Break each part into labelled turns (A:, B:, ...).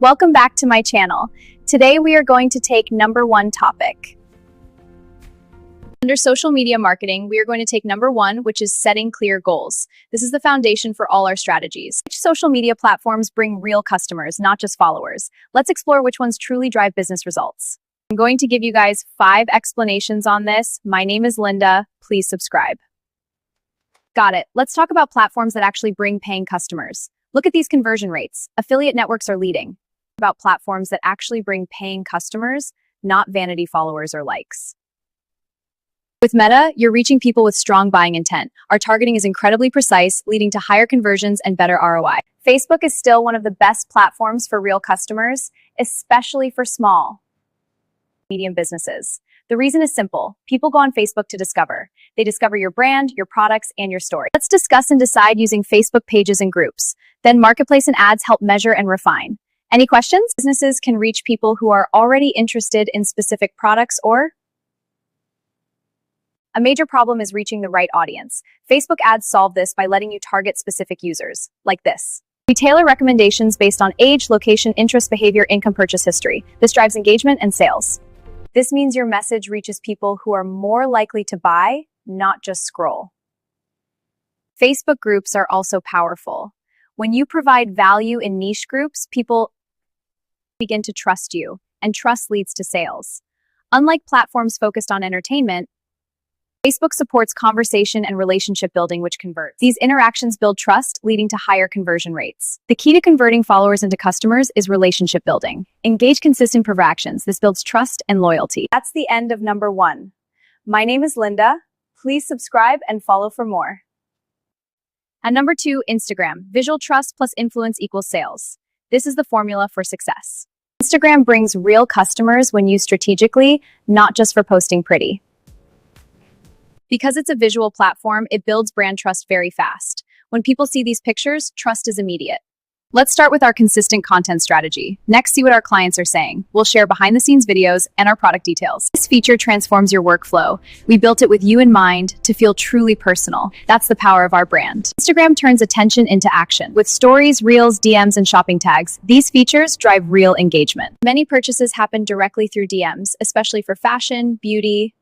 A: Welcome back to my channel. Today we are going to take number one topic. Under social media marketing, we are going to take number one, which is setting clear goals. This is the foundation for all our strategies. Which social media platforms bring real customers, not just followers? Let's explore which ones truly drive business results. I'm going to give you guys 5 explanations on this. My name is Linda. Please subscribe. Got it. Let's talk about platforms that actually bring paying customers. Look at these conversion rates. Affiliate networks are leading. About platforms that actually bring paying customers, not vanity followers or likes. With Meta, you're reaching people with strong buying intent. Our targeting is incredibly precise, leading to higher conversions and better ROI. Facebook is still one of the best platforms for real customers, especially for small, medium businesses. The reason is simple. People go on Facebook to discover. They discover your brand, your products, and your story. Let's discuss and decide using Facebook pages and groups. Then Marketplace and ads help measure and refine. Any questions? Businesses can reach people who are already interested in specific products or a major problem is reaching the right audience. Facebook ads solve this by letting you target specific users, like this. We tailor recommendations based on age, location, interest, behavior, income, purchase history. This drives engagement and sales. This means your message reaches people who are more likely to buy, not just scroll. Facebook groups are also powerful. When you provide value in niche groups, people begin to trust you, and trust leads to sales. Unlike platforms focused on entertainment, Facebook supports conversation and relationship building, which converts. These interactions build trust, leading to higher conversion rates. The key to converting followers into customers is relationship building. Engage consistent interactions. This builds trust and loyalty. That's the end of number one. My name is Linda. Please subscribe and follow for more. At number 2, Instagram. Visual trust plus influence equals sales. This is the formula for success. Instagram brings real customers when used strategically, not just for posting pretty. Because it's a visual platform, it builds brand trust very fast. When people see these pictures, trust is immediate. Let's start with our consistent content strategy. Next, see what our clients are saying. We'll share behind-the-scenes videos and our product details. This feature transforms your workflow. We built it with you in mind to feel truly personal. That's the power of our brand. Instagram turns attention into action. With stories, reels, DMs, and shopping tags, these features drive real engagement. Many purchases happen directly through DMs, especially for fashion, beauty,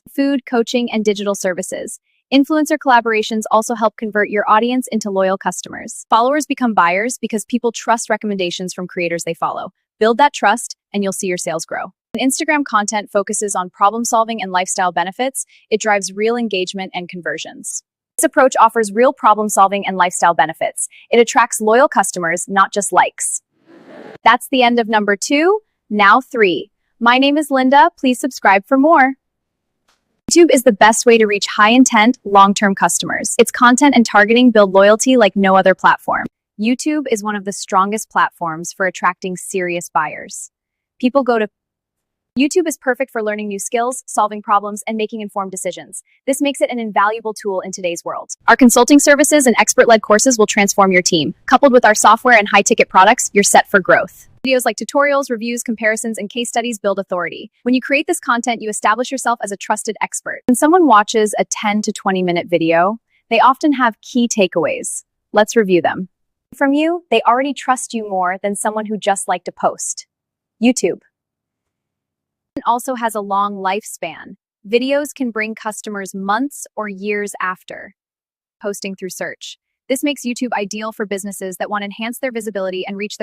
A: food, coaching, and digital services. Influencer collaborations also help convert your audience into loyal customers. Followers become buyers because people trust recommendations from creators they follow. Build that trust, and you'll see your sales grow. When Instagram content focuses on problem solving and lifestyle benefits, it drives real engagement and conversions. This approach offers real problem solving and lifestyle benefits. It attracts loyal customers, not just likes. That's the end of number 2. Now 3. My name is Linda. Please subscribe for more. YouTube is the best way to reach high-intent, long-term customers. Its content and targeting build loyalty like no other platform. YouTube is one of the strongest platforms for attracting serious buyers. People go to YouTube is perfect for learning new skills, solving problems, and making informed decisions. This makes it an invaluable tool in today's world. Our consulting services and expert-led courses will transform your team. Coupled with our software and high-ticket products, you're set for growth. Videos like tutorials, reviews, comparisons, and case studies build authority. When you create this content, you establish yourself as a trusted expert. When someone watches a 10 to 20-minute video, they often have key takeaways. Let's review them. From you, they already trust you more than someone who just liked a post. YouTube also has a long lifespan. Videos can bring customers months or years after posting through search. This makes YouTube ideal for businesses that want to enhance their visibility and reach their